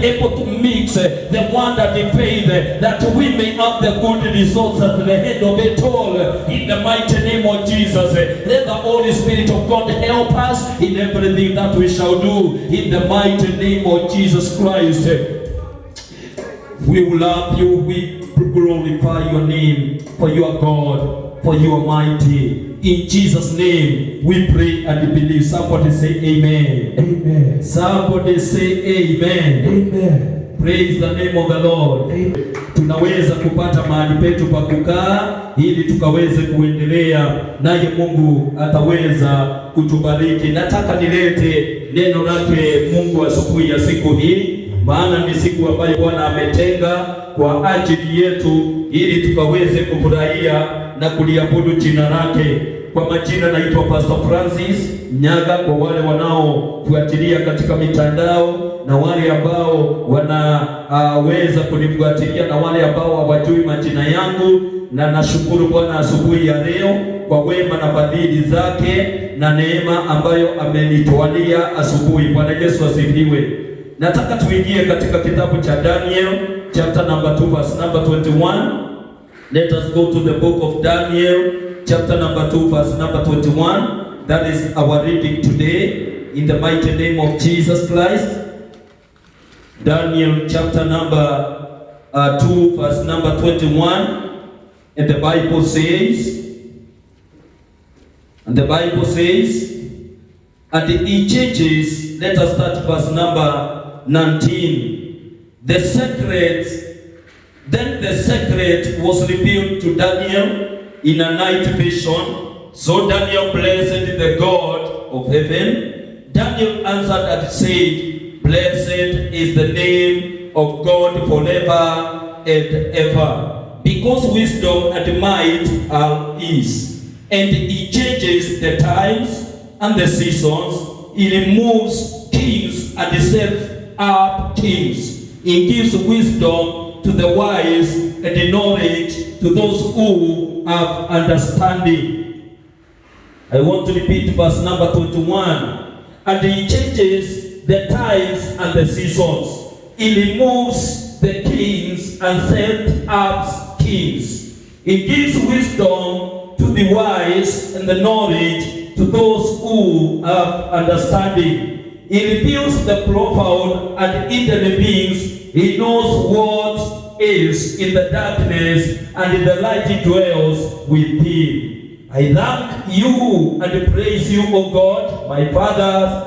able to mix the wonder and faith, that we may have the good results at the end of it all. In the mighty name of Jesus, let the Holy Spirit of God help us in everything that we shall do. In the mighty name of Jesus Christ, we will love you. We glorify your name, for you are God, for you are mighty. In Jesus' name we pray and believe. Somebody say amen. Amen. Somebody say amen. Amen. Praise the name of the Lord. Amen. Tunaweza kupata mahali petu pa kukaa ili tukaweze kuendelea, naye Mungu ataweza kutubariki. Nataka nilete neno lake Mungu asubuhi ya siku hii, maana ni siku ambayo Bwana ametenga kwa ajili yetu ili tukaweze kufurahia na kuliabudu jina lake. Kwa majina naitwa Pastor Francis Nyaga, kwa wale wanaofuatilia katika mitandao na wale ambao wanaweza kunifuatilia na wale ambao hawajui majina yangu, na nashukuru Bwana asubuhi ya leo kwa wema na fadhili zake na neema ambayo amenitwalia asubuhi. Bwana Yesu asifiwe. Nataka tuingie katika kitabu cha Daniel chapter number 2 verse number 21. Let us go to the book of Daniel chapter number 2 verse number 21. That is our reading today, in the mighty name of Jesus Christ. Daniel chapter number 2 verse number 21. And the Bible says, and it changes. Let us start verse number 19. Then the secret was revealed to Daniel in a night vision. So Daniel blessed the God of heaven. Daniel answered and said, blessed is the name of God forever and ever, because wisdom and might are his. And he changes the times and the seasons. He removes kings and sets up kings. He gives wisdom to the wise and knowledge to those who have understanding. I want to repeat verse number 21. And he changes the times and the seasons. He removes the kings and sets up kings. He gives wisdom to the wise and the knowledge to those who have understanding. He reveals the profound and hidden things. He knows what is in the darkness, and in the light he dwells with him. I thank you and praise you, O God, my Father,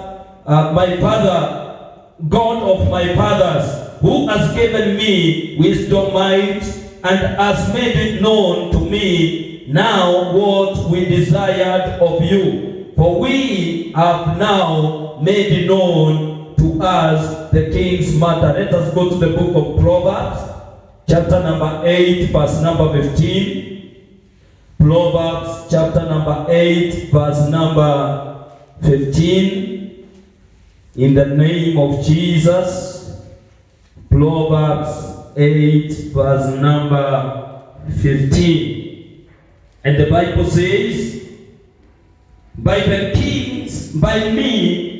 God of my fathers, who has given me wisdom, might, and has made it known to me now what we desired of you. For we have now made known to us the king's matter. Let us go to the book of Proverbs, chapter number 8, verse number 15. Proverbs chapter number 8, verse number 15. In the name of Jesus. Proverbs 8, verse number 15. And the Bible says, by me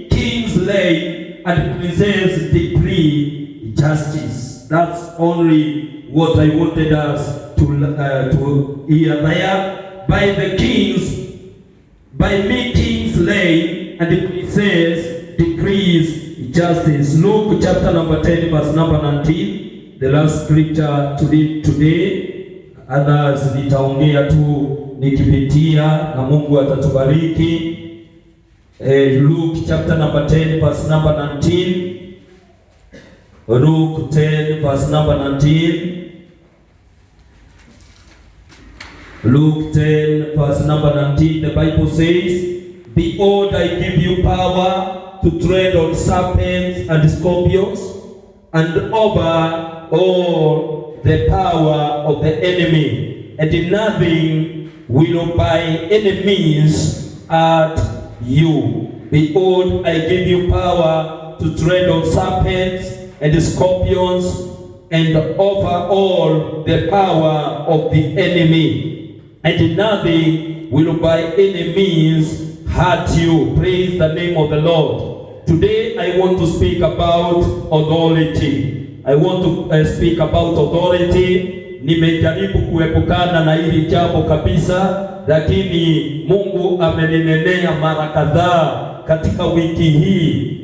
kings lay and princes decree justice. That's only what I wanted us to hear there. By me kings lay and the princes decrees justice. Luke chapter number 10 verse number 19, the last scripture to read today. Others nitaongea tu nikipitia na Mungu atatubariki. Luke chapter number 10 verse number 19. Luke 10 verse number 19. Luke 10 verse number 19, the Bible says, behold, I give you power to tread on serpents and scorpions, and over all the power of the enemy, and nothing will by any means hurt you. Behold, I give you power to tread on serpents and scorpions, and over all the power of the enemy, and nothing will by any means hurt you. Praise the name of the Lord. Today I want to speak about authority. I want to speak about authority. Nimejaribu kuepukana na hili jambo kabisa, lakini Mungu ameninenea mara kadhaa katika wiki hii.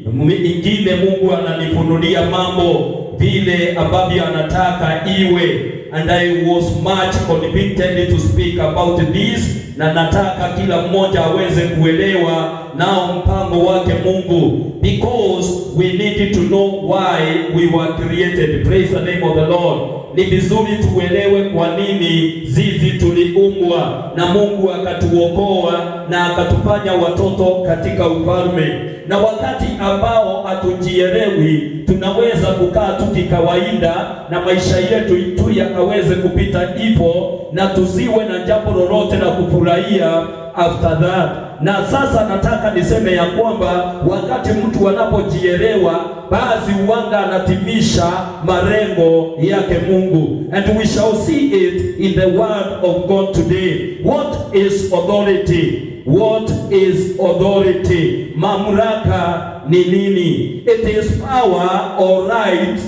Ingine Mungu ananifunulia mambo vile ambavyo anataka iwe, and I was much convicted to speak about this, na nataka kila mmoja aweze kuelewa nao mpango wake Mungu, because we need to know why we were created. Praise the name of the Lord. Ni vizuri tuelewe kwa nini sisi tuliumbwa na Mungu akatuokoa na akatufanya watoto katika ufalme. Na wakati ambao hatujielewi, tunaweza kukaa tu kikawaida na maisha yetu tu yakaweze kupita hivyo, na tusiwe na jambo lolote la kufurahia after that. Na sasa nataka niseme ya kwamba wakati mtu anapojielewa, basi uanga anatimisha malengo yake Mungu. And we shall see it in the word of God today. What is authority? What is authority? Mamlaka ni nini? It is power or right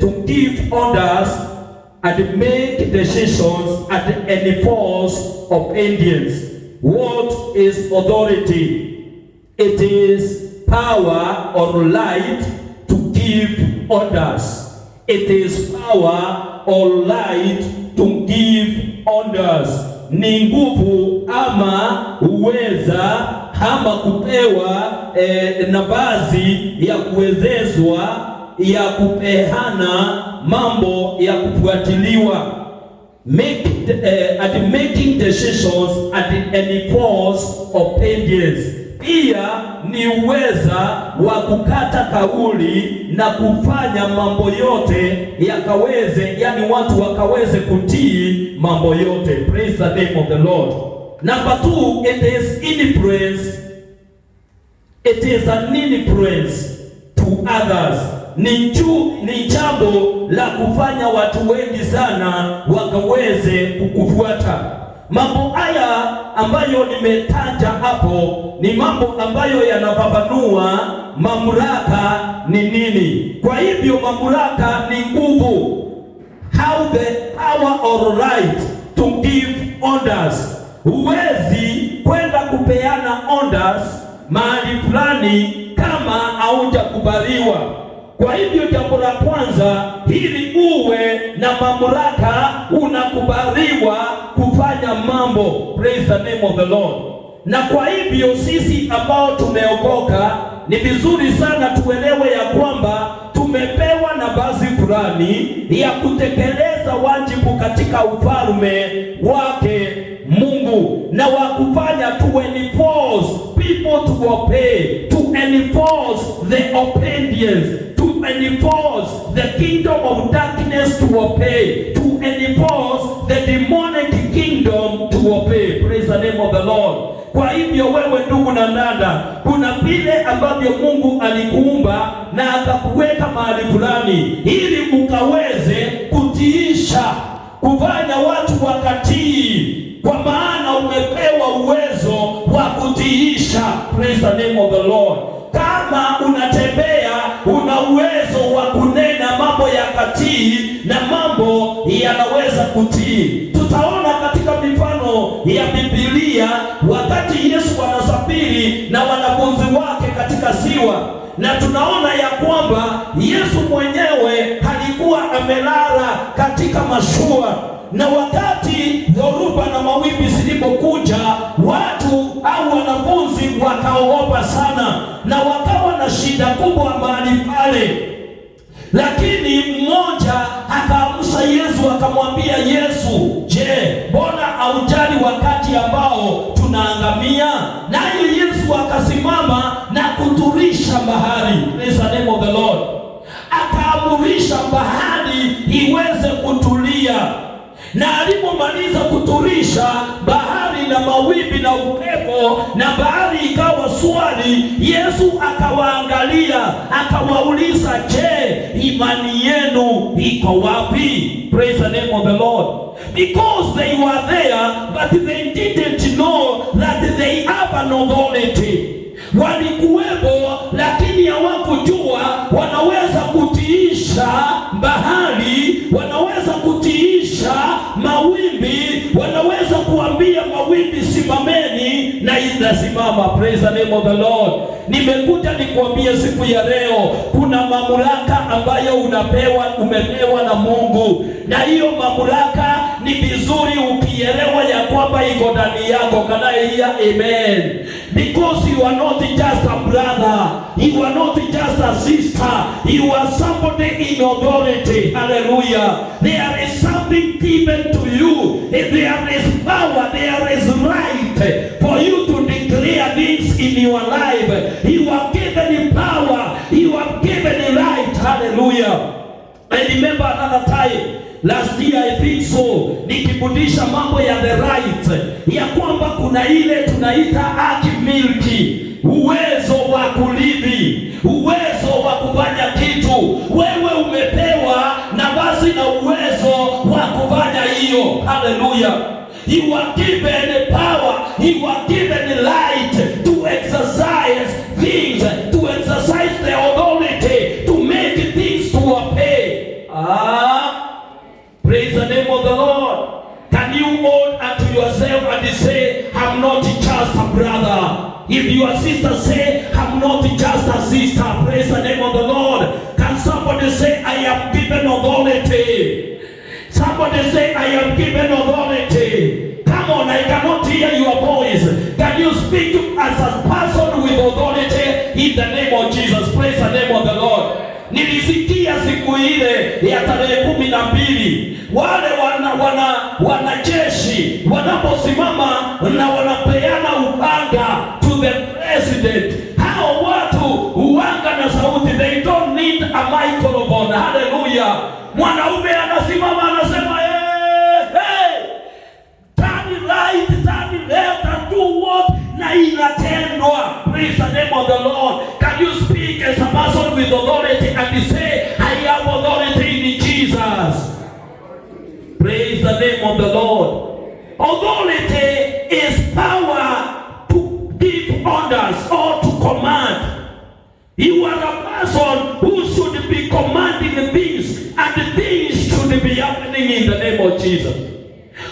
to give orders and make decisions and enforce obedience. What is authority? It is power or right to give orders. It is power or right to give orders. Ni nguvu ama uweza ama kupewa nafasi ya kuwezezwa ya kupeana mambo ya kufuatiliwa, making decisions and enforce obedience. Pia ni uweza wa kukata kauli na kufanya mambo yote yakaweze, yani watu wakaweze kutii mambo yote. Praise the name of the Lord. Number 2, it is influence. It is an influence to others. Ni jambo la kufanya watu wengi sana wakaweze kukufuata. Mambo haya ambayo nimetaja hapo ni mambo ambayo yanafafanua mamlaka ni nini. Kwa hivyo mamlaka ni nguvu. How the power or right to give orders. Huwezi kwenda kupeana orders mahali fulani kama haujakubaliwa. Kwa hivyo jambo la kwanza, ili uwe na mamlaka unakubaliwa kufanya mambo. Praise the name of the Lord. Na kwa hivyo sisi ambao tumeokoka ni vizuri sana tuelewe ya kwamba tumepewa nafasi fulani ya kutekeleza wajibu katika ufalme wake Mungu, na wakufanya to enforce people to obey, to enforce the obedience, to enforce the kingdom of darkness to obey, to enforce the demonic kingdom to obey. Praise the name of the Lord. Kwa hivyo wewe ndugu na dada, kuna vile ambavyo Mungu alikuumba na akakuweka mahali fulani ili ukaweze kutiisha, kufanya watu wakatii, kwa maana umepewa uwezo wa kutiisha. Praise the name of the Lord. Kama unatembea, una uwezo wa kunena mambo ya katii na mambo yanaweza kutii. Tutaona katika mifano ya Biblia wakati Yesu anasafiri na wanafunzi wake katika ziwa, na tunaona ya kwamba Yesu mwenyewe alikuwa amelala katika mashua, na wakati dhoruba na mawimbi zilipokuja, watu au wanafunzi wakaogopa sana na wakawa na shida kubwa mahali pale. Lakini mmoja akaamsha Yesu akamwambia Yesu, je, mbona haujali wakati ambao tunaangamia? Naye Yesu akasimama na kuturisha bahari. Praise the name of the Lord. Akaamurisha bahari iweze kutulia, na alipomaliza kuturisha bahari na mawimbi na upepo na bahari ikawa swali, Yesu akawaangalia akawauliza, je, imani yenu iko wapi? Praise the name of the Lord. Because they were there but they didn't know that they have an authority. Walikuwepo, lakini hawakujua wanaweza kutiisha bahari, wanaweza kutiisha mawimbi, wanaweza kuambia mawimbi simameni, na inasimama. Praise the name of the Lord. Nimekuja nikuambie siku ya leo, kuna mamlaka ambayo umepewa na Mungu, na hiyo mamlaka ni vizuri ukielewa ya kwamba iko ndani yako. Can I hear amen? Because you are not just a brother, you are not just a sister, you are somebody in authority. Hallelujah. There is something given to you. There is power, there is right for you to declare things in your life. You are given power, you are given right. Hallelujah. I remember another time last year, I think so, nikifundisha mambo ya the right, ya kwamba kuna ile tunaita milki, uwezo wa kulidhi, uwezo wa kufanya kitu. Wewe umepewa nafasi na uwezo wa kufanya hiyo. Hallelujah. You are given power, you are given light to exercise things, to exercise the authority, to make things to obey. Praise the name of the Lord. Can you hold unto yourself and say, I'm not just a brother? If your sister say, I'm not just a sister, praise the name of the Lord. Can somebody say, I am given authority? Somebody say, I am given authority. Come on, I cannot hear your voice. Can you speak as a person with authority in the name of Jesus? Praise the name of the Lord. Nilisikia siku ile ya tarehe 12 wale wanajeshi wanaposimama na wanapeana upanga to the president. Hao watu huanga na sauti, they don't need a microphone. Hallelujah. Mwanaume anasimama anasema, hey, turn right, turn left and do what? Na inatendwa. Praise the name of the Lord. Can you speak as a person with authority and say, I have authority in Jesus? Praise the name of the Lord. Authority is power to give orders or to command. You are a person who should be commanding things, and things should be happening in the name of Jesus.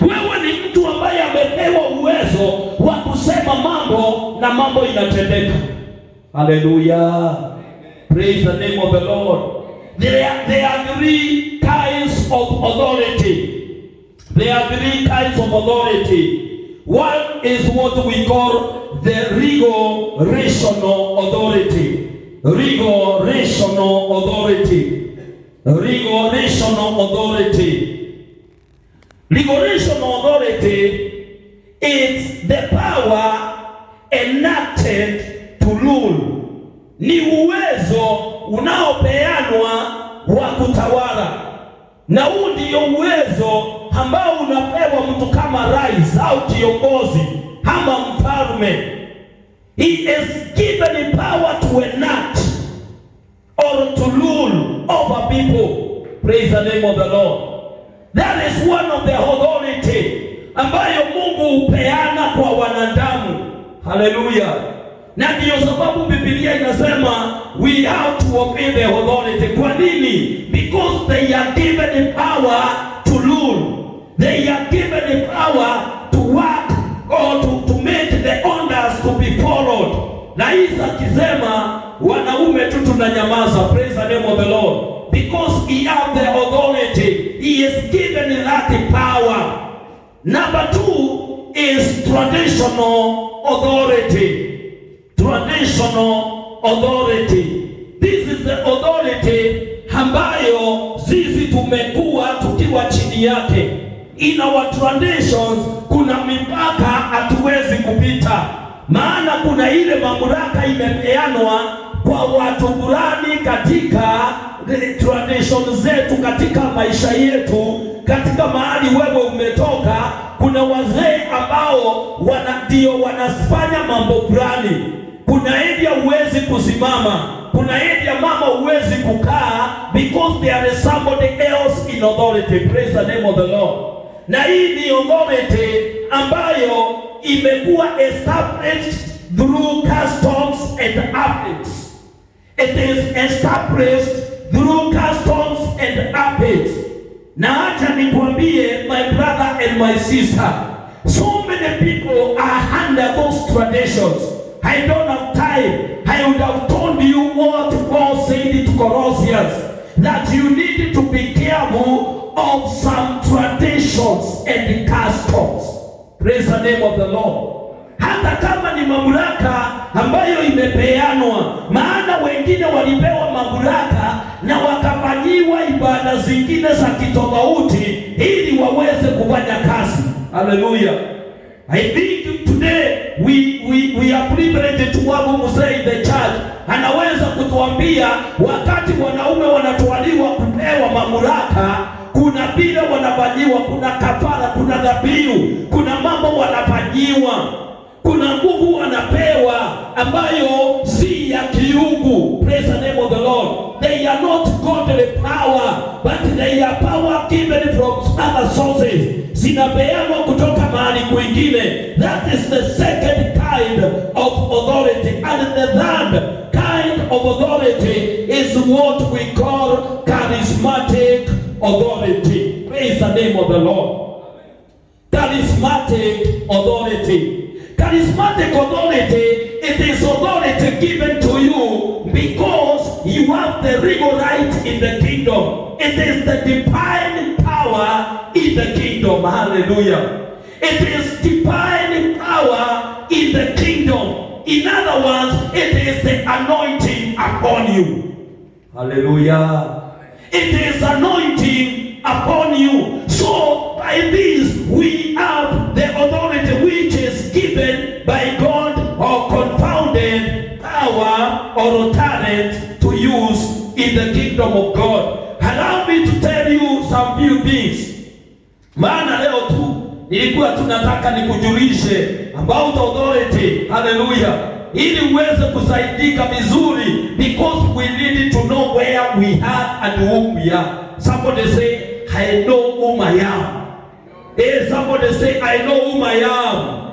Wewe ni mtu ambaye amepewa uwezo wa kusema mambo na mambo inatendeka. Hallelujah. Praise the name of the Lord. There are three kinds of authority. There are three kinds of authority. One is what we call the legal rational authority. Legal rational authority. Legal rational authority. Legal rational authority is the power enacted to rule. Ni uwezo unaopeanwa wa kutawala. Na huu ndio uwezo ambao unapewa mtu kama rais au kiongozi ama mfalme. He is given power to enact or to rule over people. Praise the name of the Lord. That is one of the authority ambayo Mungu hupeana kwa wanadamu. Hallelujah. Na ndiyo sababu Biblia inasema we have to obey the authority. Kwa nini? Because they are given power to rule. They are given power to work or to make the orders to be followed. Na Isa akisema wanaume tu tunanyamaza. Praise the name of the Lord. Because he has the authority. He is given that power. Number 2 is traditional authority. Traditional authority. This is the authority ambayo sisi tumekuwa tukiwa chini yake. In our traditions kuna mipaka hatuwezi kupita. Maana kuna ile mamlaka imepeanwa kwa watu fulani katika tradition zetu, katika maisha yetu, katika mahali wewe umetoka. Kuna wazee ambao ndio wanafanya mambo fulani. Kuna area huwezi kusimama, kuna area mama huwezi kukaa, because there is somebody else in authority. Praise the name of the Lord. Na hii ni authority ambayo imekuwa established through customs and habits. It is established through customs and habits. Na acha nikwambie, my brother and my sister, so many people are under those traditions. I don't have time. I would have told you what Paul said to Colossians, that you need to be careful of some traditions and customs. Praise the name of the Lord. Hata kama ni mamlaka ambayo imepeanwa, maana wengine walipewa mamlaka na wakafanyiwa ibada zingine za kitofauti ili waweze kufanya kazi. Hallelujah. I think today we are privileged to have mzee in the church. Anaweza kutuambia wakati wanaume wanatwaliwa kupewa mamlaka, kuna vile wanafanyiwa, kuna kafara, kuna dhabihu, kuna mambo wanafanyiwa, kuna nguvu wanapewa ambayo si ya kiungu. Praise the name of the Lord. They are not godly power, but they are power given from other sources. Zinapeanwa kutoka mahali kwingine. That is the second kind of authority. And the third kind of authority is what we call charismatic authority. Praise the name of the Lord. Charismatic authority. Charismatic authority, it is authority given to you because you have the legal right in the kingdom. It is the divine power in the kingdom. Hallelujah. It is divine power in the kingdom. In other words, it is the anointing upon you. Hallelujah. It is anointing upon you. So by this we have the authority which is given by God, or confounded power or talent to use in the kingdom of God. Allow me to tell you some few things. Maana leo tu nilikuwa tunataka nikujulishe about authority. Hallelujah. Ili uweze kusaidika vizuri, because we need to know where we are and who we are. Somebody say, I know whom I am. Hey, somebody say, I know whom I am.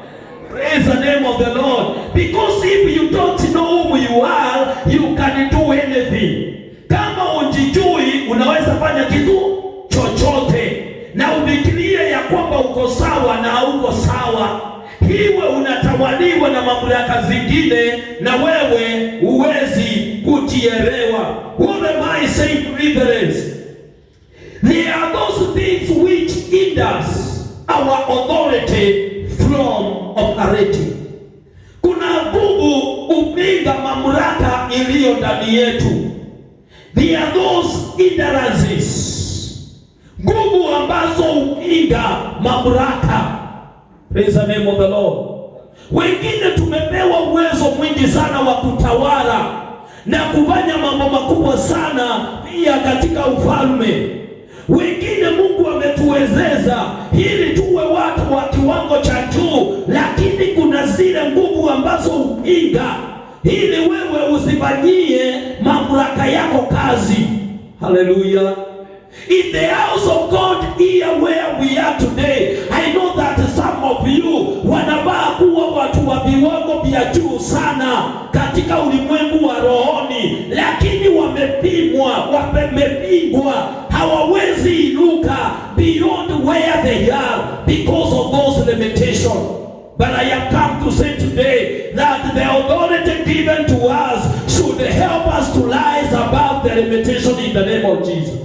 Praise the name of the Lord. Because if you don't know who you are, you can do anything. Kama unjijui, unaweza fanya kitu chochote na ufikirie ya kwamba uko sawa na hauko sawa. Hiwe unatawaliwa na mamlaka zingine na wewe uwezi kujielewa. What am I saying, brethren? There are those things which hinders our authority from operating. Kuna nguvu upinga mamlaka iliyo ndani yetu. There are those hindrances, nguvu ambazo upinga mamlaka. Praise the name of the Lord. Wengine tumepewa uwezo mwingi sana wa kutawala na kufanya mambo makubwa sana pia katika ufalme. Wengine Mungu ametuwezeza ili tuwe watu wa kiwango cha juu, lakini kuna zile nguvu ambazo upinga ili wewe usifanyie mamlaka yako kazi. Hallelujah. In the house of God here where we are today, I know that some of you wanabaa kuwa watu wa viwango vya juu sana katika ulimwengu wa rohoni, lakini wamepingwa, hawawezi inuka beyond where they are because of those limitations. But I have come to say today that the authority given to us should help us to rise above the limitation in the name of Jesus.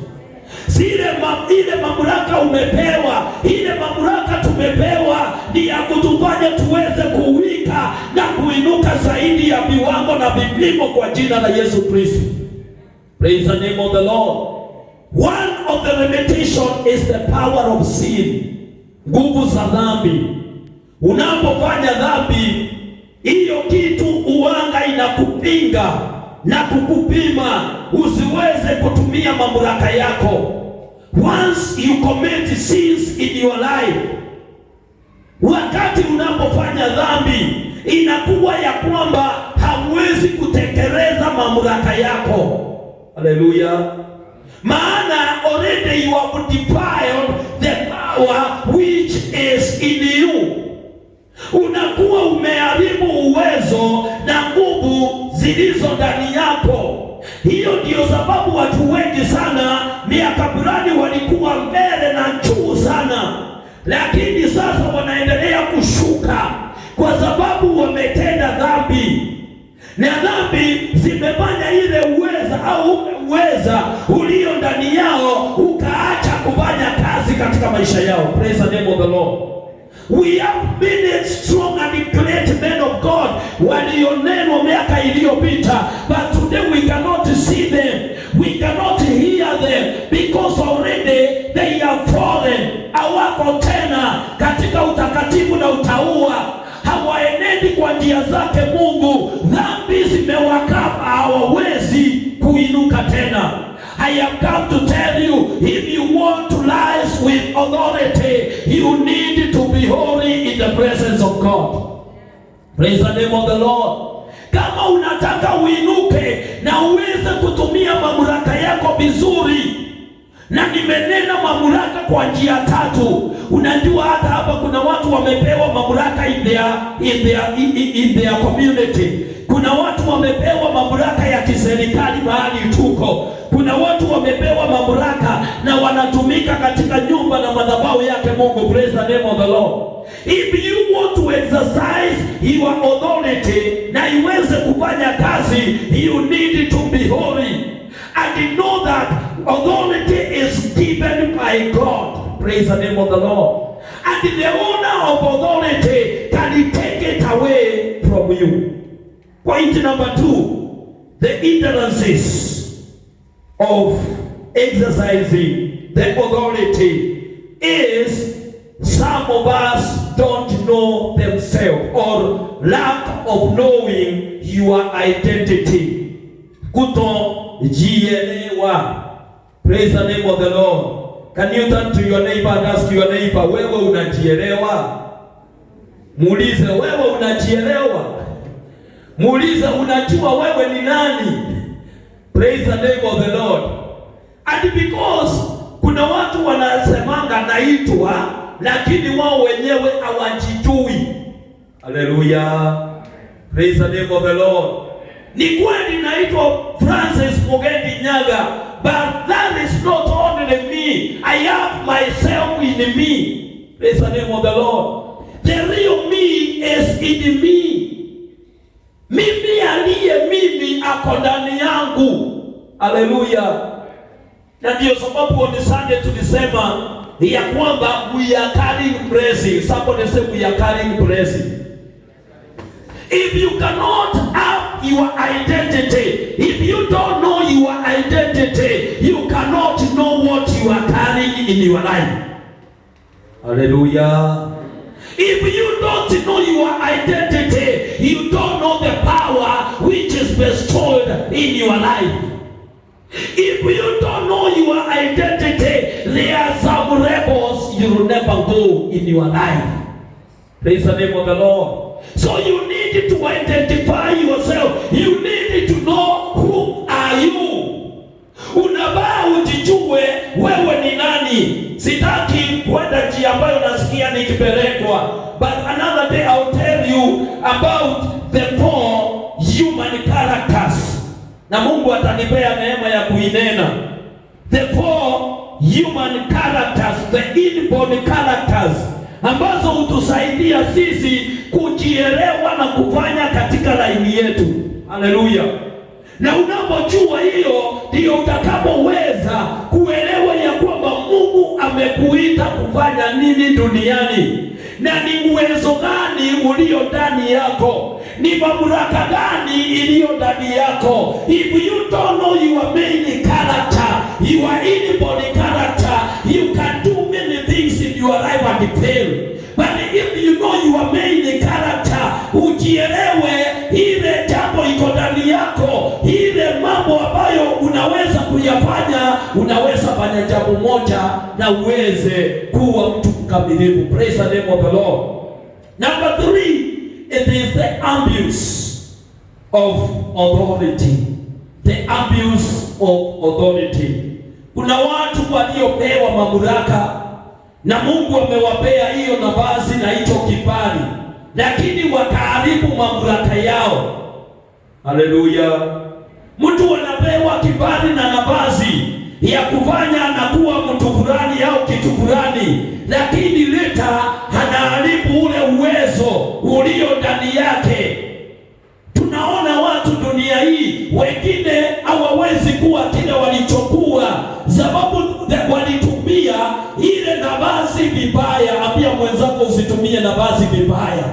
Ile mamlaka umepewa, ile mamlaka tumepewa ni ya kutufanya tuweze kuwika na kuinuka zaidi ya viwango na vipimo kwa jina la Yesu Kristo. Praise the name of the Lord. One of the limitation is the power of sin. Nguvu za dhambi. Unapofanya dhambi, hiyo kitu uanga inakupinga na kukupima usiweze kutumia mamlaka yako. Once you commit sins in your life, wakati unapofanya dhambi, inakuwa ya kwamba hamwezi kutekeleza mamlaka yako. Hallelujah. Maana already you have defiled the power which is in you. unakuwa umeharibu uwezo na nguvu zilizo ndani yako. Hiyo ndiyo sababu watu wengi sana miaka fulani walikuwa mbele na juu sana, lakini sasa wanaendelea kushuka kwa sababu wametenda dhambi, na dhambi zimefanya ile uweza au uweza ulio ndani yao ukaacha kufanya kazi katika maisha yao. Praise the name of the Lord. We have been strong and great men of God walionenwa miaka iliyopita, but today we cannot see them, we cannot hear them, because already they are fallen. Hawako tena katika utakatifu na utauwa, hawaenendi kwa njia zake Mungu. Dhambi zimewakaba, hawawezi kuinuka tena. I have come to tell you, if you want to rise with authority, you need to be holy in the presence of God. Praise the name of the Lord. Kama unataka uinuke na uweze kutumia mamlaka yako vizuri, na nimenena mamlaka kwa njia tatu. Unajua hata hapa kuna watu wamepewa mamlaka in their community. Kuna watu wamepewa mamlaka ya kiserikali mahali tuko. Kuna watu wamepewa mamlaka na wanatumika katika nyumba na madhabahu yake Mungu. Praise the name of the Lord. If you want to exercise your authority na iweze kufanya kazi, you need to be holy and know that authority is given by God. Praise the name of the Lord. And the owner of authority can take it away from you. Point number 2, the hindrances of exercising the authority is some of us don't know themselves, or lack of knowing your identity. Kutojielewa. Praise the name of the Lord. Can you turn to your neighbor and ask your neighbor, wewe unajielewa? Muulize, wewe unajielewa? Muulize, unajua wewe ni nani? Praise the name of the Lord. And because kuna watu wanasemanga naitwa, lakini wao wenyewe hawajijui. Hallelujah. Praise the name of the Lord. Ni kweli naitwa Francis Mugendi Nyaga, but that is not only me. I have myself in me. Praise the name of the Lord. The real me is in me. Mimi aliye mimi ako ndani yangu. Hallelujah. Na ndio sababu on Sunday tulisema ya kwamba we are carrying blessing. Somebody say we are carrying blessing. If you cannot have your identity, if you don't know your identity, you cannot know what you are carrying in your life. Hallelujah. If you don't know your identity, you don't know the power which is bestowed in your life. If you don't know your identity, there are some rebels you will never go in your life. Praise the name of the Lord. So you need to identify yourself. You need to know who are you. Unabaa ujijue wewe ni nani. Sitaki kwenda njia ambayo nasikia nikipelekwa, but another day I'll tell you about the 4 human characters. Na Mungu atanipea neema ya kuinena. The 4 human characters, the inborn characters, ambazo hutusaidia sisi kujielewa na kufanya katika laini yetu. Haleluya. Na unapojua hiyo, ndio utakapoweza kuelewa ya kwamba Mungu amekuita kufanya nini duniani, na ni uwezo gani ulio ndani yako, ni mamlaka gani iliyo ndani yako. If you don't know your main character, your inborn character, you can do many things in your life and fail. But if you know your main character, ujielewe ile jambo iko ndani yako, ile mambo ambayo unaweza kuyafanya, unaweza fanya jambo moja na uweze kuwa mtu mkamilifu. Praise the name of the Lord. Number 3, it is the abuse of authority. The abuse of authority. Kuna watu waliopewa mamlaka na Mungu amewapea hiyo nafasi na hicho kibali, lakini wakaharibu mamlaka yao. Haleluya! Mtu anapewa kibali na nafasi ya kufanya anakuwa mtu fulani au kitu fulani, lakini leta anaharibu ule uwezo ulio ndani yake. Tunaona watu dunia hii wengine hawawezi kuwa kile walichokuwa, sababu walitumia ile nafasi vibaya. Ambia mwenzako usitumie nafasi vibaya.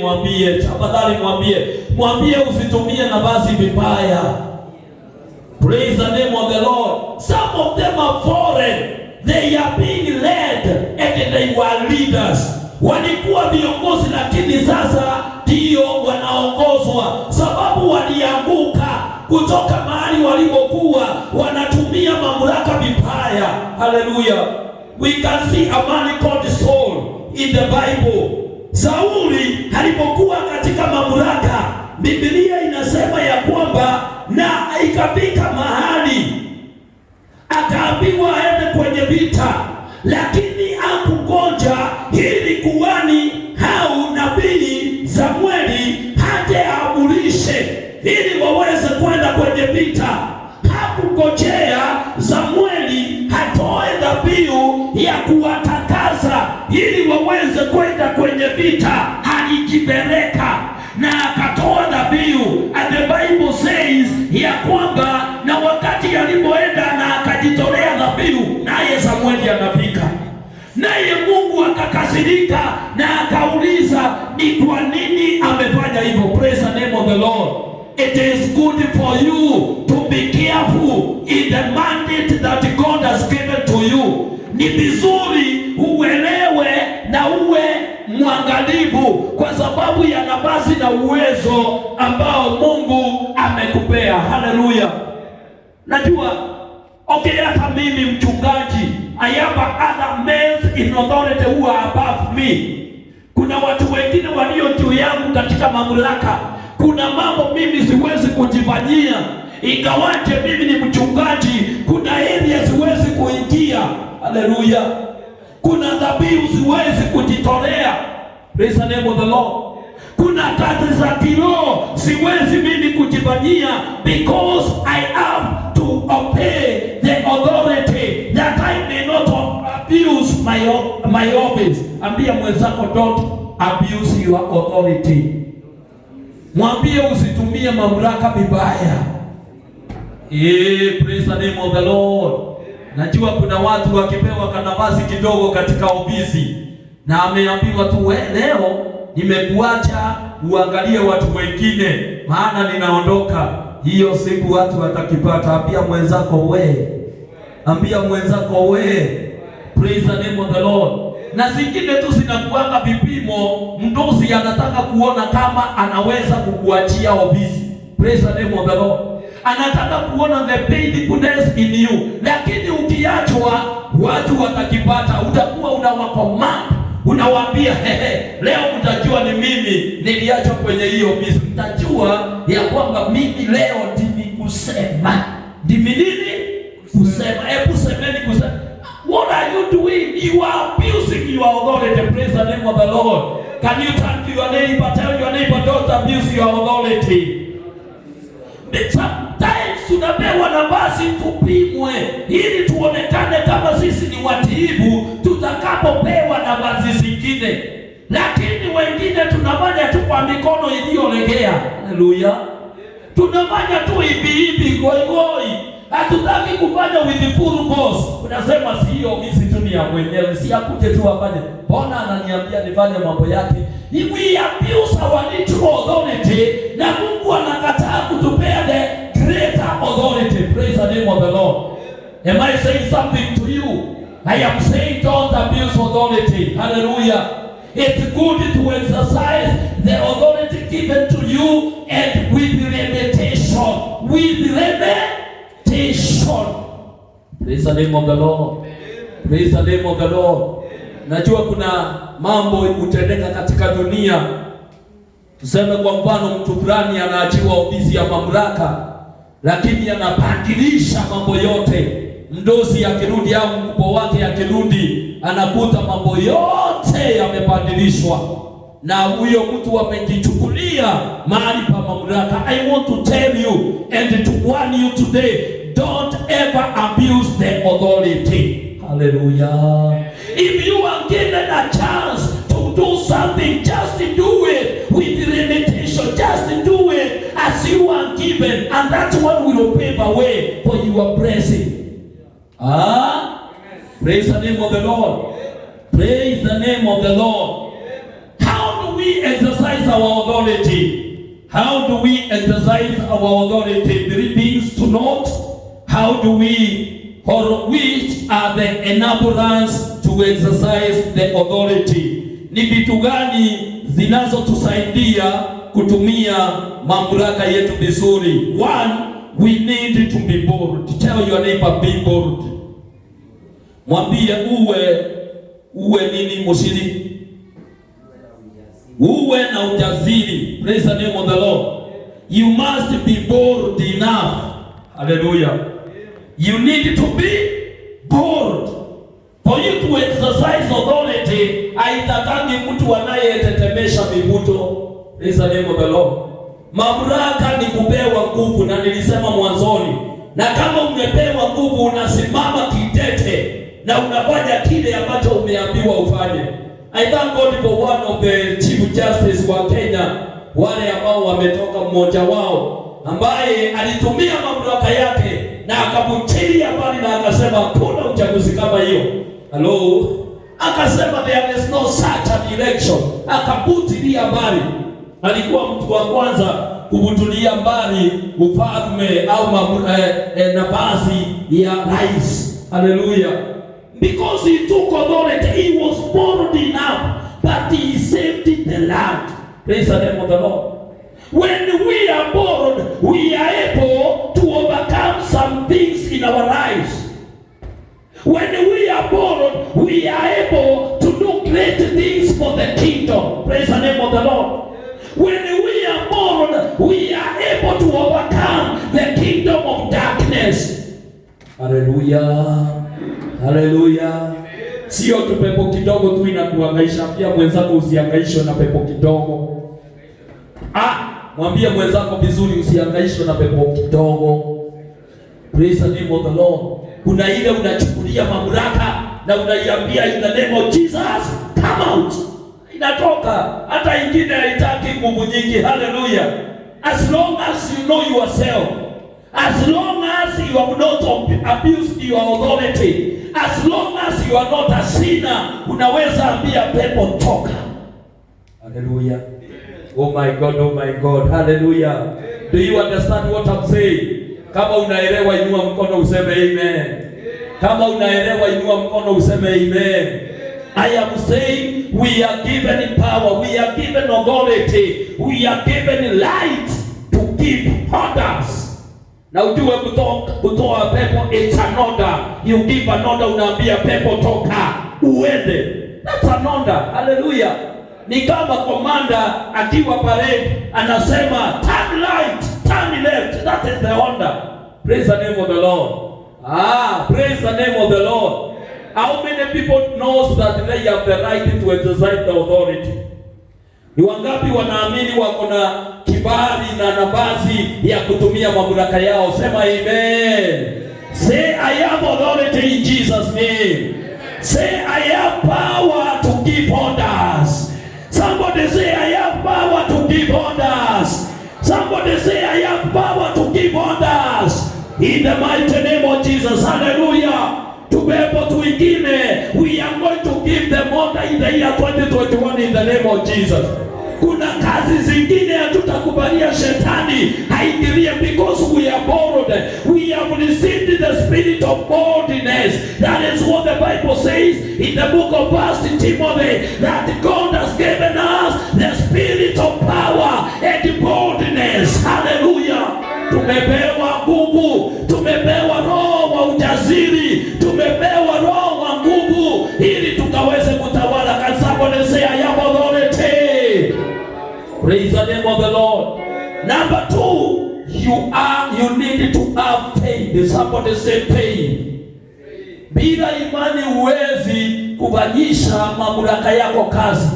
Mwambie tafadhali, mwambie usitumie nafasi vibaya. Praise the name of the Lord. Some of them are foreign. They are being led and they were leaders. Walikuwa viongozi lakini sasa ndio wanaongozwa, sababu walianguka kutoka mahali walipokuwa wanatumia mamlaka vibaya. Hallelujah. We can see a man called Saul in the Bible. Sauli alipokuwa katika mamlaka, Biblia inasema ya kwamba na ikafika mahali akaambiwa aende kwenye vita, lakini hakungoja ili kuhani au nabii Samueli haje aamrishe ili waweze kwenda kwenye vita. Hakungojea Samueli atoe dhabihu ya kuwatakasa ili waweze kwenda kwenye vita. Alijipeleka na akatoa dhabihu. And the Bible says ya kwamba na wakati alipoenda na akajitolea dhabihu, naye Samueli anafika, naye Mungu akakasirika na akauliza ni kwa nini amefanya hivyo. Praise the name of the Lord. It is good for you to be careful in the mandate that God has given to you. Ni vizuri uelewe na uwe mwangalifu kwa sababu ya nafasi na uwezo ambao Mungu amekupea. Haleluya. Najua hata mimi mchungaji, I have other men in authority who are above me. Kuna watu wengine walio juu yangu katika mamlaka. Kuna mambo mimi siwezi kujifanyia, ingawaje mimi ni mchungaji. Kuna area siwezi kuingia. Haleluya. Kuna dhabihu siwezi kujitolea. Praise the name of the Lord. Kuna kazi za kiroho siwezi mimi kujifanyia, because I have to obey the authority that I may not abuse my office. Ambia mwenzako, don't abuse your authority. Mwambie usitumie mamlaka vibaya. Praise the name of the Lord. Najua kuna watu wakipewa kanafasi kidogo katika ofisi na ameambiwa tu, leo nimekuacha uangalie watu wengine maana ninaondoka. Hiyo siku watu watakipata. Ambia mwenzako we. Praise the name of the Lord. Na zingine tu zinakuanga vipimo. Mdosi anataka kuona kama anaweza kukuachia ofisi. Praise the name of the Lord. Anataka kuona the faithfulness in you. Lakini ukiachwa watu watakipata. Utakuwa unawacommand, unawaambia leo mtajua ni mimi niliachwa kwenye hiyo ofisi. Mtajua ya kwamba mimi leo ndimi kusema. Ndimi nini? Kusema. Hebu semeni kusema. What are you doing? You are abusing your authority. Praise the name of the Lord. Can you turn to your neighbor, tell your neighbor, don't abuse your authority. Sometimes tunapewa nafasi tupimwe ili tuonekane kama sisi ni watiifu tutakapopewa nafasi zingine, lakini wengine tunafanya tu kwa mikono iliyolegea. Haleluya. Tunafanya tu hivi goigoi. Hatutaki kufanya with the full boss. Unasema sio mimi tu ni ya mwenyewe, si akuje tu afanye. Mbona ananiambia nifanye mambo yake? We abuse our literal authority na Mungu anakataa kutupea the greater authority. Praise the name of the Lord. Am I saying something to you? I am saying don't abuse authority. Hallelujah. It's good to exercise the authority given to you and with limitation. With limitation. Praise the name of the Lord. Praise the name of the Lord. Najua kuna mambo utendeka katika dunia. Tuseme kwa mfano mtu fulani anaachiwa ofisi ya mamlaka, lakini anabadilisha mambo yote. Mdosi akirudi au mkubwa wake akirudi, anakuta mambo yote yamebadilishwa. na huyo mtu amejichukulia mahali pa mamlaka. I want to tell you and to warn you today, don't ever abuse the authority. Hallelujah. If you are given a chance to do something, just do it with limitation. Just do it as you are given, and that one will pave the way for your blessing. Praise the name of the Lord. Praise the name of the Lord. How do we exercise our authority? How do we exercise our authority? Three things to note. How do we, or which are the enablers to exercise the authority? Ni vitu gani zinazotusaidia kutumia mamlaka yetu vizuri? One, we need to be bold. Tell your neighbor, be bold. Mwambie uwe nini mshiriki? Uwe na ujasiri. Praise the name of the Lord. You must be bold enough. Hallelujah. You need to be bold. For you to exercise authority, haitakangi mtu anayetetemesha mivuto. Praise the name of the Lord. Mamlaka ni kupewa nguvu, na nilisema mwanzoni. Na kama umepewa nguvu, unasimama kidete na unafanya kile ambacho umeambiwa ufanye. I thank God for one of the Chief Justice wa Kenya, wale ambao wametoka, mmoja wao ambaye alitumia mamlaka yake na akabutilia mbali na akasema kuna uchaguzi kama hiyo. Hello, akasema there is no such an election. Akabutilia mbali. Alikuwa mtu wa kwanza kubutilia mbali ufalme au nafasi ya rais. Hallelujah. Because he took authority, he was bold enough that he saved the land. Praise the name of the Lord. When we are bold, we are able to overcome some things in our lives. When we are bold, we are able to do great things for the kingdom. Praise the name of the Lord. When we are bold, we are able to overcome the kingdom of darkness. Hallelujah. Hallelujah. Sio tu pepo kidogo tu inakuhangaisha, pia mwenzako usihangaishwe na pepo kidogo. Mwambie mwenzako vizuri, usihangaishwe na pepo kidogo. Praise the name of the Lord. Kuna ile unachukulia mamlaka na unaiambia in the name of Jesus, come out. Inatoka, hata ingine haitaki nguvu nyingi. Hallelujah. As long as you know yourself, as long as you have not abused your authority, as long as you are not a sinner, unaweza ambia pepo toka. Hallelujah. Oh my God, oh my God. Hallelujah. Do you understand what I'm saying? Kama unaelewa, inua mkono useme amen. Kama unaelewa, inua mkono useme amen. I am saying we are given power, we are given authority, we are given light to give orders. Na ujue kutoa pepo, it's an order. You give an order, unaambia pepo toka, uende. That's an order. Hallelujah. Ni kama komanda akiwa parade anasema turn right, turn left. That is the order. Praise the name of the Lord. Praise the name of the Lord. How many people knows that they have the right to exercise the authority? Ni wangapi wanaamini wako na kibali na nafasi ya kutumia mamlaka yao? Sema amen. Say I have authority in Jesus name. Say I have power to give orders. Somebody say I have power to give orders. Somebody say I have power to give orders. In the mighty name of Jesus. Hallelujah. Tubepo tuingine, we are going to give them order in the year 2021 in the name of Jesus. Kuna kazi zingine hatutakubalia shetani haingilie, because we are bold. We have received the spirit of boldness. That is what the Bible says in the book of 1 Timothy, that God has given us the spirit of power and boldness. Hallelujah. Tumepewa nguvu, tumepewa roho wa ujasiri, tumepewa roho wa nguvu ili tukaweze kutawala. Can somebody say I have authority? Praise the name of the Lord. Number 2, you need to have faith. Somebody say faith. Bila imani huwezi kufanyisha mamlaka yako kazi.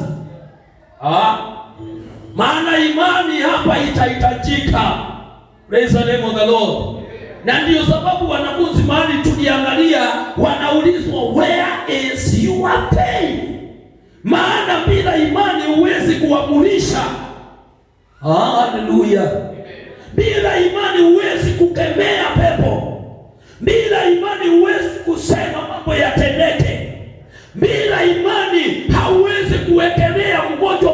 Maana imani hapa itahitajika. Praise the name of the Lord. Na ndio sababu wanafunzi mahali tuliangalia wanaulizwa, where is your faith? Maana bila imani huwezi kuamurisha. Haleluya. Bila imani huwezi kukemea pepo. Bila imani huwezi kusema mambo yatendeke. Bila imani hauwezi kuwekelea mgonjwa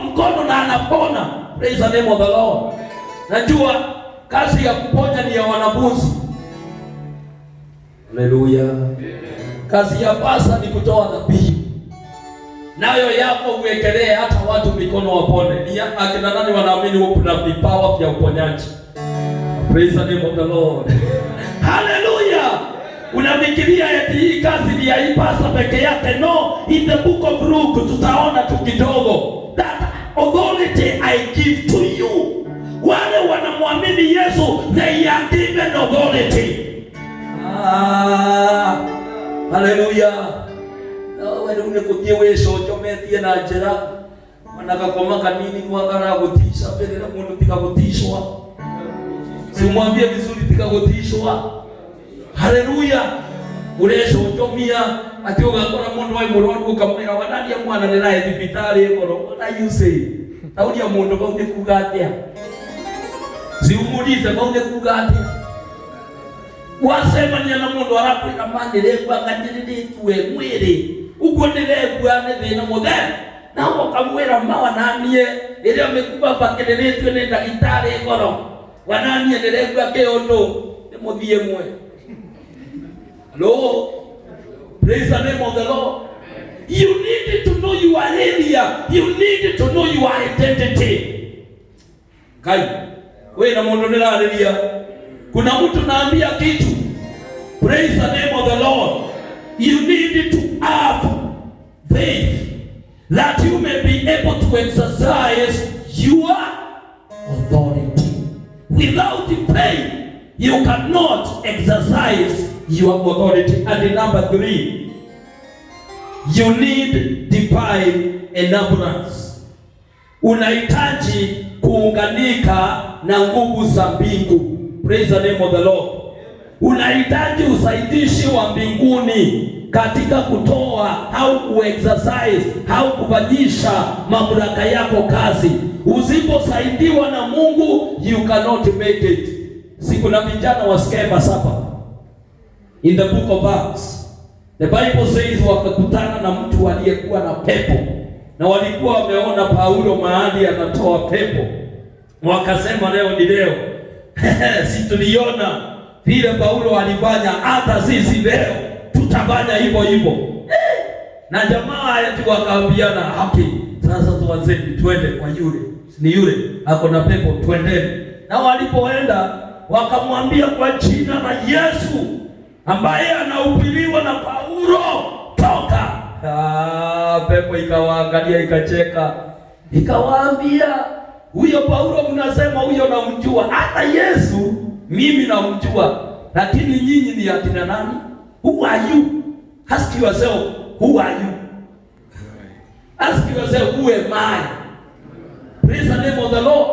mkono na anapona. Praise the name of the Lord. Najua kazi ya kuponya ni ya wanafunzi. Haleluya. Kazi ya pasa ni kutoa dhabihu. Nayo yako uwekelee hata watu mikono wapone. Ni akina nani wanaamini kuna vipawa vya uponyaji? Praise the name of the Lord. Haleluya. Unafikiria eti hii kazi ni ya ipasa peke yake? No, in the book of Luke tutaona tu kidogo. That authority I give to you. Wale wanamwamini Yesu, they are given authority. Haleluya. Wewe unekutie weso chometie na njera. Wanakakoma kanini mwakara gutisha mbele na mundu tikagutishwa. Simwambie vizuri tikagutishwa. Haleluya. Ureso chomia ati ugakora mundu wa murwaru ukamwira wanadia mwana neraye thibitari ekoro. What you say? Taudia mundu kaunde kugatia. Siumulize kaunde kugatia. Wasema ni na mundu arakwira manire kwanganyirire tuwe mwiri. Uko ndiregwa ne thina muthe. Na ukamwira mawa nanie ile amekuba bakireretwe ne ndagitari ekoro. Wananie ndiregwa keondo ni muthie mwe. Hello. Praise the name of the Lord. You need to know your area. You need to know your identity. Kai. Wewe na mundu nirareria. Kuna mtu naambia kitu. Praise the name of the Lord. You need to have faith that you may be able to exercise your authority. Without faith, you cannot exercise your authority. And number 3, you need divine enablers. Unahitaji kuunganika na nguvu za mbingu. Praise the name of the Lord. Unahitaji usaidishi wa mbinguni katika kutoa au kuexercise au kufanyisha mamlaka yako kazi. Usiposaidiwa na Mungu, you cannot make it. Siku na vijana wa skema sapa. In the book of Acts, the Bible says wakakutana na mtu aliyekuwa na pepo. Na walikuwa wameona Paulo mahali anatoa pepo. Wakasema leo ni leo. Si tuliona vile Paulo alifanya, hata sisi leo tutafanya hivyo hivyo. Na jamaa yetu wakaambiana, "Okay, sasa tuanze twende kwa yule. Ni yule ako na pepo, twendeni." Na walipoenda wakamwambia kwa jina la Yesu ambaye anahubiriwa na Paulo, toka. Pepo ikawaangalia ikacheka. Ikawaambia, "Huyo Paulo mnasema huyo namjua, hata Yesu mimi namjua, lakini nyinyi ni akina nani? Who are you? Ask yourself, who are you? Ask yourself, who am I?" Praise the name of the Lord.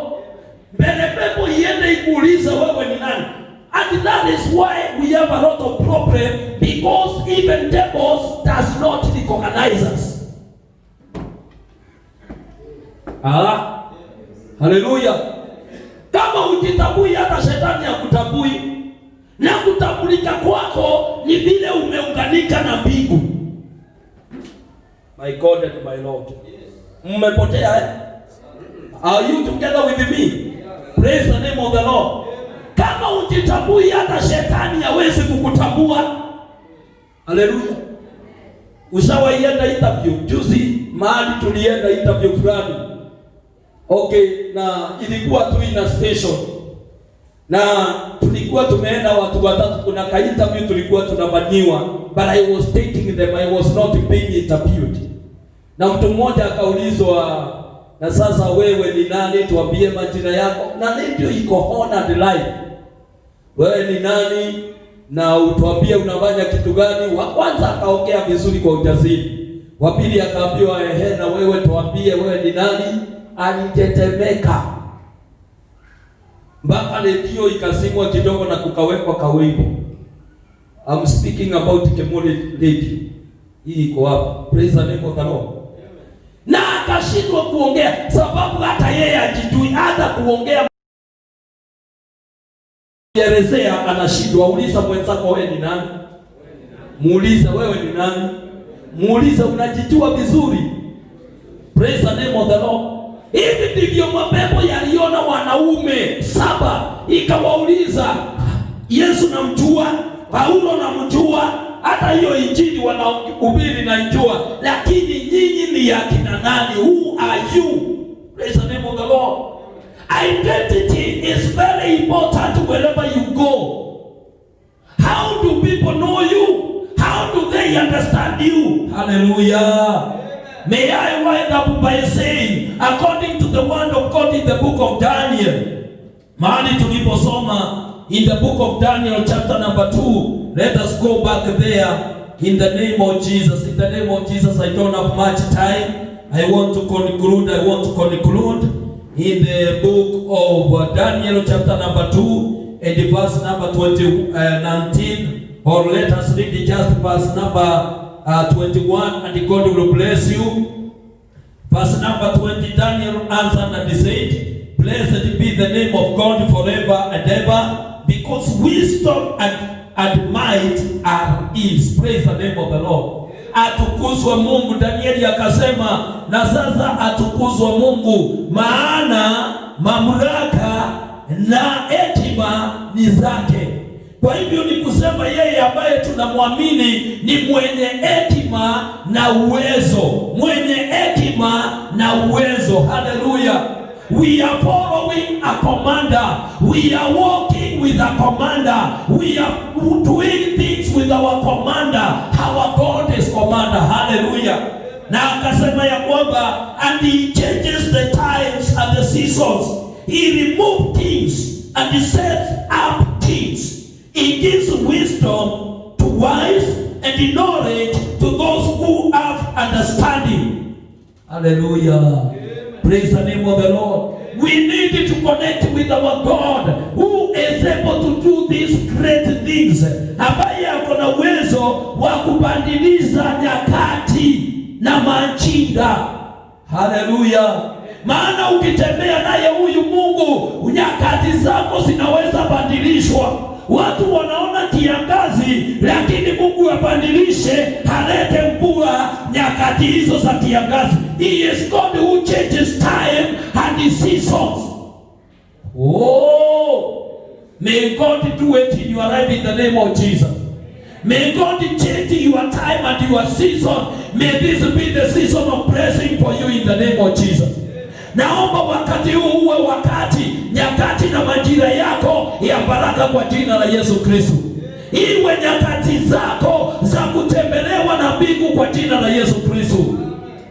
Mbele pepo iende ikuuliza wewe ni nani. And that is why we have a lot of problem, because even devils does not recognize us. Haleluya. Kama ujitambui, hata shetani hakutambui. Na kutambulika kwako ni vile umeunganika na mbingu. My God and my Lord. Mmepotea eh? Are you together with me? Praise the name of the Lord. Kama ujitambui, hata shetani hawezi kukutambua. Haleluya. Ushawaenda interview? Juzi mahali tulienda interview fulani. Okay, na ilikuwa tu ina station. Na tulikuwa tumeenda watu watatu, kuna ka interview tulikuwa tunafanyiwa, but I was taking them, I was not being interviewed. Na mtu mmoja akaulizwa, "Na sasa wewe ni nani? Tuambie majina yako." Na ndio iko honored life. Wewe ni nani? Na utuambie unafanya kitu gani? Wa kwanza akaongea vizuri kwa ujasiri. Wa pili akaambiwa, ehe, na wewe tuambie wewe ni nani? Alitetemeka mpaka redio ikasimwa kidogo na kukawekwa kawimbo. I'm speaking about Kemore Radio. Hii iko hapa. Praise the name of the Lord. Na akashindwa kuongea sababu hata yeye ajijui, hata kuongea Yerezea anashindwa. Uliza mwenzako, wewe ni nani? Muulize, wewe ni nani? Muulize, unajijua vizuri? Praise the name of the Lord. Hivi ndivyo mapepo yaliona wanaume 7, ikawauliza, Yesu namjua, Paulo namjua, hata hiyo injili wanahubiri na njua, lakini nyinyi ni akina nani? Who are you? Praise the name of the Lord. Identity is very important wherever you go. How do people know you? How do they understand you? Hallelujah. May I wind up by saying, according to the word of God in the book of Daniel, mahali tuliposoma in the book of Daniel chapter number 2, let us go back there in the name of Jesus. In the name of Jesus, I don't have much time. I want to conclude in the book of Daniel chapter number 2 and verse number 19, or let us read just verse number 21, and God will bless you. Verse number 20, Daniel answered and said, blessed be the name of God forever and ever, because wisdom and might are his. Praise the name of the Lord. Atukuzwe Mungu. Danieli akasema, na sasa atukuzwe Mungu, maana mamlaka na hekima ni zake. Kwa hivyo ni kusema yeye ambaye tunamwamini ni mwenye hekima na uwezo, mwenye hekima na uwezo. Hallelujah. We are following a commander. We are walking with a commander. We are doing things with our commander. Our God is commander. Hallelujah. Na akasema ya kwamba, and he changes the times and the seasons. He removes things and he sets up things. He gives wisdom to wise and knowledge to those who have understanding. Hallelujah. Praise the name of the Lord. We need to connect with our God who is able to do these great things, ambaye ako na uwezo wa kubadilisha nyakati na majira. Hallelujah. Maana ukitembea naye huyu Mungu, nyakati zako zinaweza badilishwa. Watu wanaona kiangazi, lakini Mungu abadilishe, halete mvua nyakati hizo za kiangazi. He is God who changes time and seasons. Oh, may God do it in your life in the name of Jesus. May God change your time and your season. May this be the season of blessing for you in the name of Jesus. Naomba wakati huu uwe wakati, nyakati na majira yako ya baraka kwa jina la Yesu Kristo. Iwe nyakati zako za kutembelewa na mbingu kwa jina la Yesu Kristo.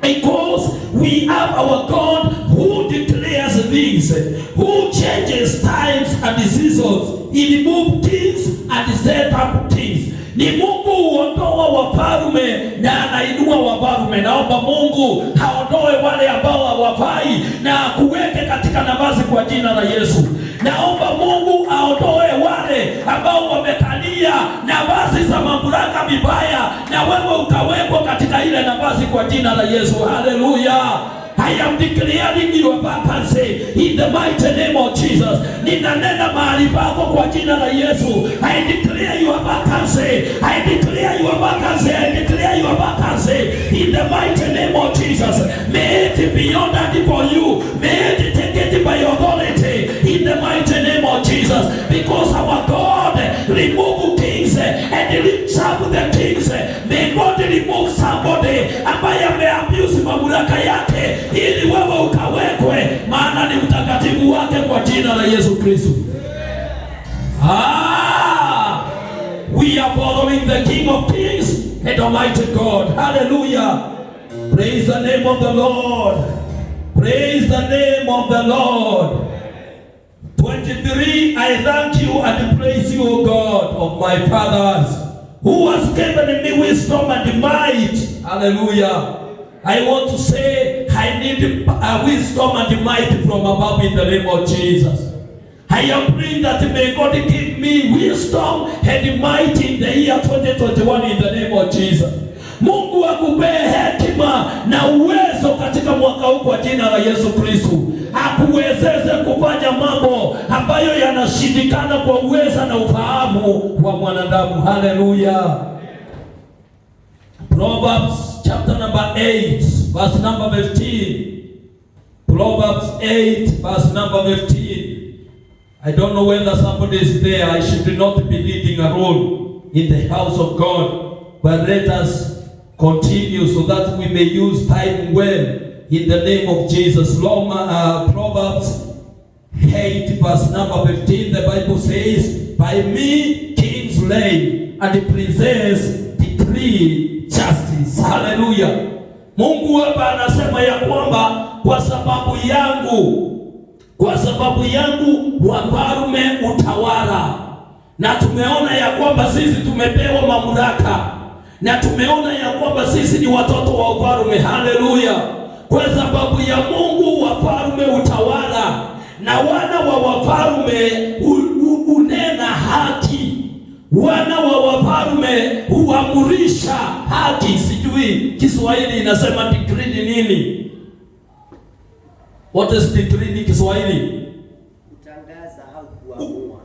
Because we have our God who declares things, who changes times and seasons. He removes things and set up things. Ni Mungu huondoa wafalme na anainua wafalme. Naomba Mungu haondoe wale ambao hawafai na kuweke katika nafasi kwa jina la Yesu. Naomba Mungu aondoe wale ambao wamekalia nafasi za mamlaka vibaya, na wewe ukawekwa katika ile nafasi kwa jina la Yesu. Hallelujah. I am declaring your vacancy in the mighty name of Jesus. Ninanena mahali pako kwa jina la Yesu. I declare your vacancy. I declare your vacancy. I declare your vacancy in the mighty name of Jesus. May it be honored for you. May it take it by authority in the mighty name of Jesus. Because our God remove things and lifts up the things. May God remove somebody ambaye ameabuse mamlaka yake ili wewe ukawekwe, maana ni utakatifu wake kwa jina la Yesu Kristo. We are following the King of Kings and Almighty God. Hallelujah. Praise the name of the Lord. Praise the name of the Lord. 23, I thank you and praise you, O God of my fathers, who has given me wisdom and might. Hallelujah. I want to say I need wisdom and might from above in the name of Jesus. I am praying that may God give me wisdom and might in the year 2021 in the name of Jesus. Mungu akupee hekima na uwezo katika mwaka huu kwa jina la Yesu Kristo. Akuwezeze kufanya mambo ambayo yanashindikana kwa uweza na ufahamu wa mwanadamu. Hallelujah. Proverbs chapter number 8 verse number 15. Proverbs 8 verse number 15. I don't know whether somebody is there. I should not be leading a role in the house of God, but let us continue so that we may use time well in the name of Jesus. Proverbs 8 verse number 15, the Bible says, by me kings reign and princes decree justice. Hallelujah. Mungu hapa anasema ya kwamba kwa sababu yangu wafalme utawala. Na tumeona ya kwamba sisi tumepewa mamlaka, na tumeona ya kwamba sisi ni watoto wa ufalme. Haleluya. Kwa sababu ya Mungu wafalme utawala, na wana wa wafalme unena haki. Wana wa wafalme huamurisha haki. Sijui Kiswahili inasema decree ni nini? What is decree ni Kiswahili? Kutangaza au kuamua.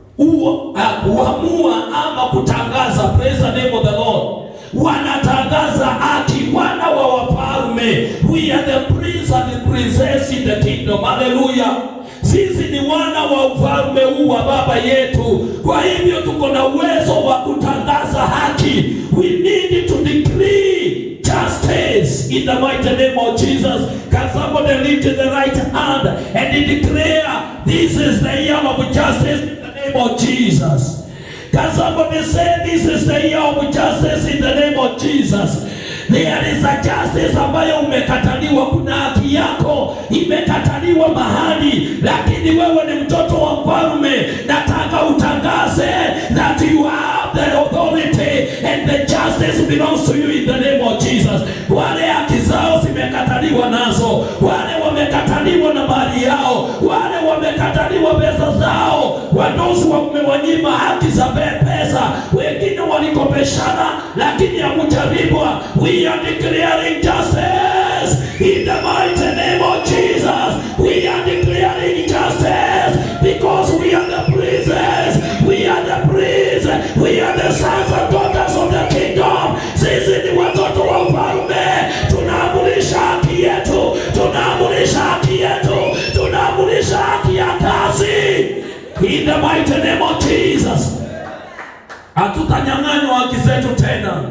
Kuamua ama kutangaza. Praise the name of the Lord. Wanatangaza haki wana wa wafalme. We are the prince and the princess in the kingdom. Hallelujah. Sisi ni wana wa ufalme huu wa baba yetu. Kwa hivyo tuko na uwezo wa kutangaza haki. We need to decree justice in the mighty name of Jesus. Can somebody lift the right hand and declare this is the year of justice in the name of Jesus? Can somebody say this is the year of justice in the name of Jesus? There is a justice ambayo umekataliwa. Kuna haki yako imekataliwa mahali, lakini wewe ni mtoto wa mfalme. Nataka utangaze that you have the authority and the justice belongs to you in the name of Jesus. Wale haki zao zimekataliwa nazo, wale wamekataliwa na mali yao, wale wamekataliwa pesa zao, wadosi wamewanyima haki za pesa, wengine walikopeshana lakini hakujaribwa. We are declaring justice in the mighty name of Jesus. We are declaring justice because we are the princes, we are the priests, we are the sons and daughters of the kingdom. Sisi ni watoto wa ufalme. Tunaamurisha haki yetu, tunaamurisha haki yetu, tunaamurisha haki ya kazi in the mighty name of Jesus. Hatutanyang'anywa haki zetu tena.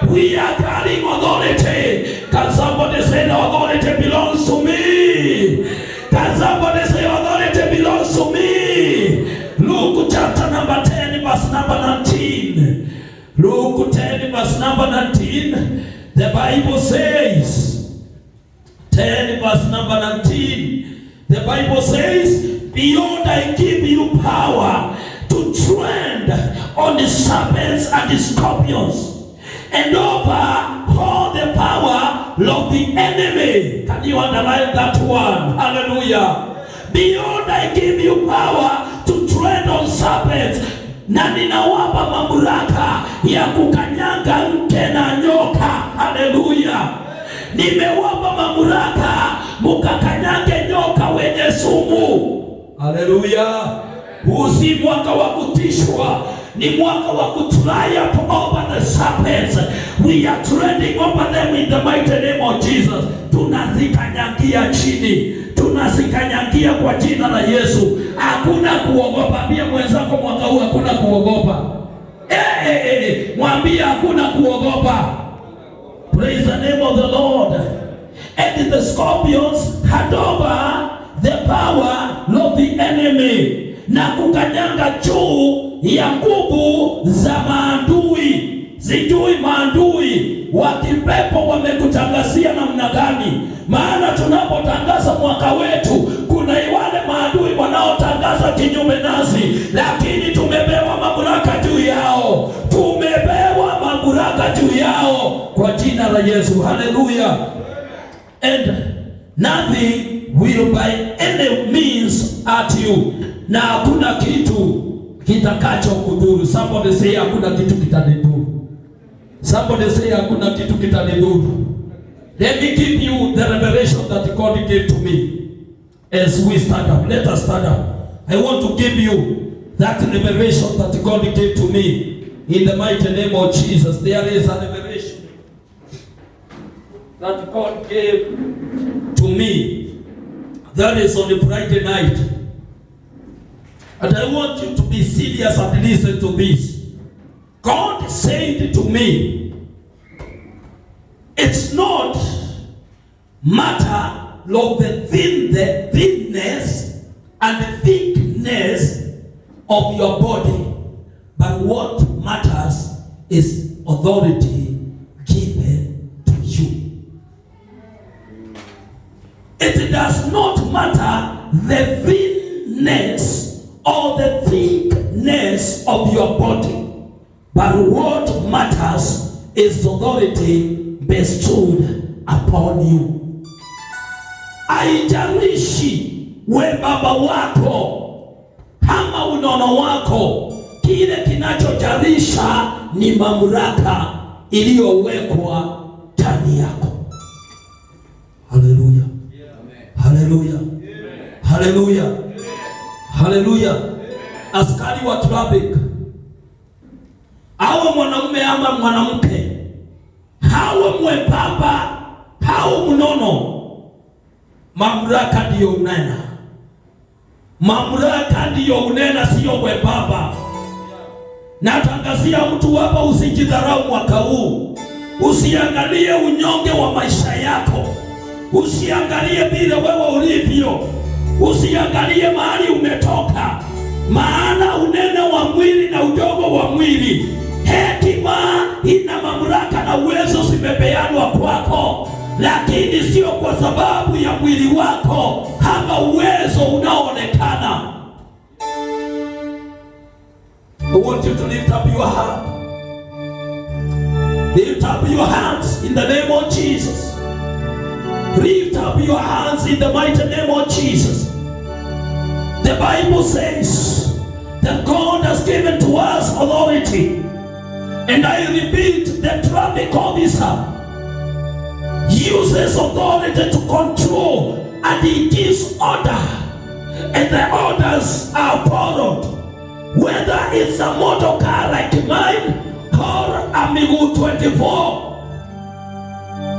We are carrying authority. Can somebody say the authority belongs to me? Can somebody say authority belongs to me? Luke chapter number 10 verse number 19. Luke 10 verse number 19. The Bible says, 10 verse number 19. The Bible says, behold, I give you power to tread on the serpents and the scorpions, and over all the power of the enemy. Can you underline that one? Hallelujah. Behold, I give you power to tread on serpents. Na ninawapa mamlaka ya kukanyanga nge na nyoka. Hallelujah. Nimewapa mamlaka mukakanyange nyoka wenye sumu. Hallelujah. Usi mwaka wa kutishwa, ni mwaka wa kutriumph over the serpents. We are treading over them in the mighty name of Jesus. Tunazikanyangia chini, tunazikanyangia kwa jina la Yesu. Hakuna kuogopa. Pia mwenzako mwaka huu hakuna kuogopa. Mwambie hakuna kuogopa. Praise the name of the Lord. And the scorpions had over the power of the enemy, na kukanyanga juu ya nguvu za maadui. Sijui maadui wa kipepo wamekutangazia namna gani? Maana tunapotangaza mwaka wetu, kuna wale maadui wanaotangaza kinyume nasi, lakini tumepewa mamlaka juu yao. mamlaka juu yao kwa jina la Yesu. Hallelujah. And nothing will by any means hurt you. Na hakuna kitu kitakacho kudhuru. Somebody say hakuna kitu kitanidhuru. Somebody say hakuna kitu kitanidhuru. Let me give you the revelation that God gave to me as we stand up. Let us stand up. I want to give you that revelation that God gave to me in the mighty name of Jesus. There is a revelation that God gave to me. That is on the Friday night. And I want you to be serious and listen to this. God said to me, it's not matter of the thinness and the thickness of your body, but what matters is authority given to you. It does not matter the thinness or the thickness of your body, but what matters is authority bestowed upon you. Haijalishi we baba wako ama unono wako, kile kinachojalisha ni mamlaka iliyowekwa ndani yako. Haleluya. Haleluya. Haleluya. Haleluya. Askari wa traffic, awe mwanamume ama mwanamke, hawe mwembamba au mnono, mamlaka ndiyo unena. Mamlaka ndiyo unena, sio mwembamba. Natangazia mtu hapa, usijidharau mwaka huu. Usiangalie unyonge wa maisha yako. Usiangalie vile wewe ulivyo. Usiangalie mahali umetoka. Maana unene wa mwili na udogo wa mwili, hekima ina mamlaka na uwezo zimepeanwa kwako, lakini sio kwa sababu ya mwili wako ama uwezo unaoonekana. I want you to lift up your hand. Lift up your hands in the name of Jesus. Lift up your hands in the mighty name of Jesus. The Bible says that God has given to us authority. And I repeat, the traffic officer uses authority to control, and he gives order, and the orders are followed. Whether it's a motor car like mine or a Miguu 24,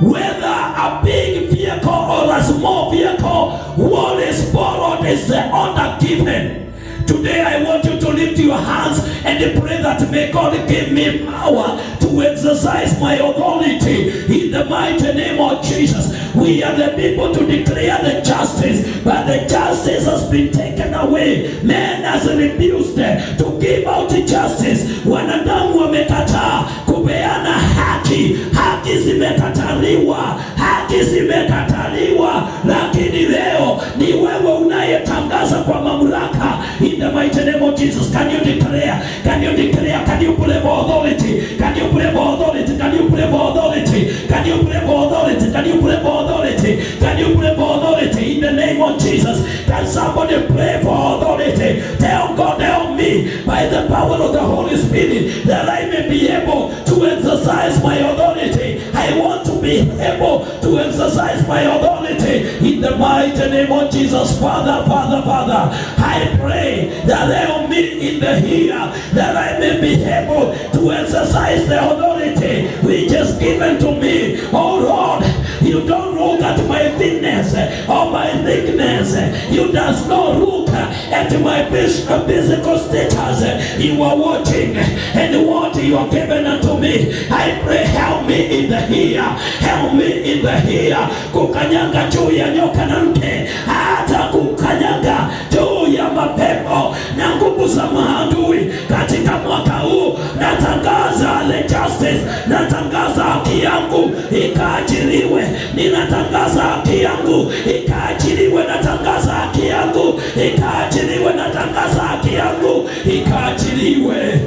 whether a big vehicle or a small vehicle, what is borrowed is the order given. Today I want you to lift your hands and pray that may God give me power to exercise my authority in the mighty name of Jesus. We are the people to declare the justice, but the justice has been taken away. Man has refused to give out justice. Wanadamu wamekataa kupeana haki. Haki zimekataliwa. Haki zimekataliwa. Lakini leo ni wewe unayetangaza kwa mamlaka. In the mighty name of Jesus, can you declare? Can you declare? Can you pray for authority? Can you pray for authority? Can you pray for authority? Can you pray for authority? Can you pray for authority? Can you pray for authority in the name of Jesus? Can somebody pray for authority? Tell God, help me by the power of the Holy Spirit that I may be able to exercise my authority. I want to be able to exercise my authority in the mighty name of Jesus. Father, Father, Father, I pray that help me in the here, that I may be able to exercise the authority which is given to me. Oh Lord, you don't look at my thinness or my thickness. You does not look at my physical status. You are watching and what you are given unto me. I pray, help me in the here, help me in the here. Kukanyaga juu ya nyoka na mke, hata kukanyaga juu ya mapepo na nguvu za maadui katika mwaka huu. Natangaza the justice, natangaza haki yangu ikaachiliwe. Ninatangaza haki yangu ikaachiliwe. Natangaza haki yangu ikaachiliwe. Natangaza haki yangu ikaachiliwe.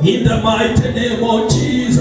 In the mighty name of Jesus.